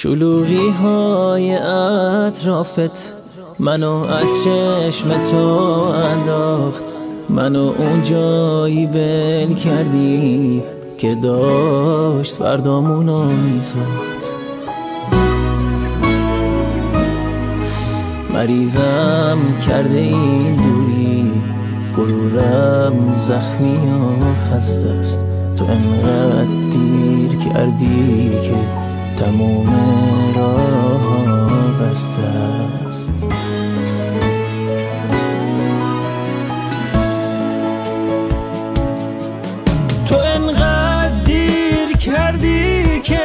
شلوغی های اطرافت منو از چشم تو انداخت، منو اون جایی بل کردی که داشت فردامونو میساخت. مریضم کرده این دوری، غرورم زخمی و خسته است. تو انقدر دیر کردی که تموم راه بسته است. تو انقدر دیر کردی که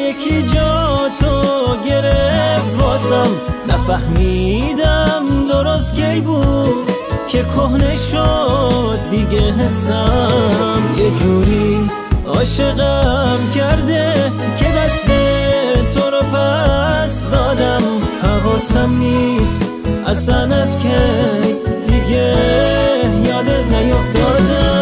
یکی جا تو گرفت واسم. نفهمیدم درست کی بود که کهنه شد دیگه حسم. یه جوری عاشقم کرده که دست تو رو پس دادم. حواسم نیست اصلا از کی دیگه یادت نیفتادم.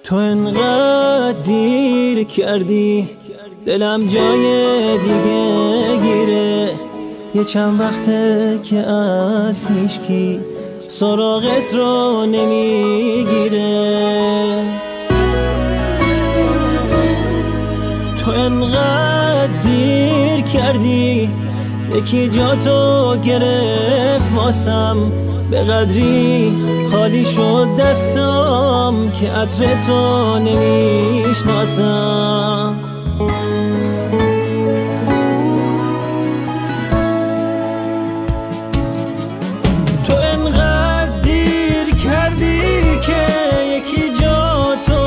تو انقدر دیر کردی دلم جای دیگه گیره. یه چند وقته که از هیچکی سراغت رو نمیگیره. تو انقدر دیر کردی یکی جا تو گرفت واسم. به قدری خالی شد دستم که عطر تو نمیشناسم. تو انقدر دیر کردی که یکی جا تو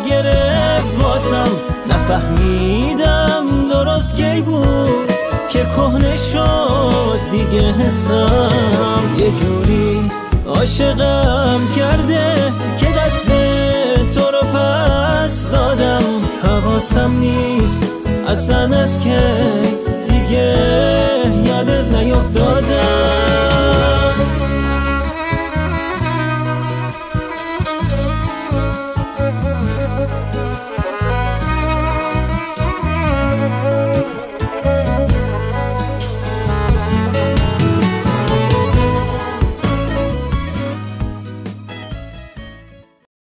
گرفت واسم. نفهمیدم درست کی بود که کهنه شد دیگه حسم. یه جوری عاشقم کرده که دست تو رو پس دادم. حواسم نیست اصلا از کی دیگه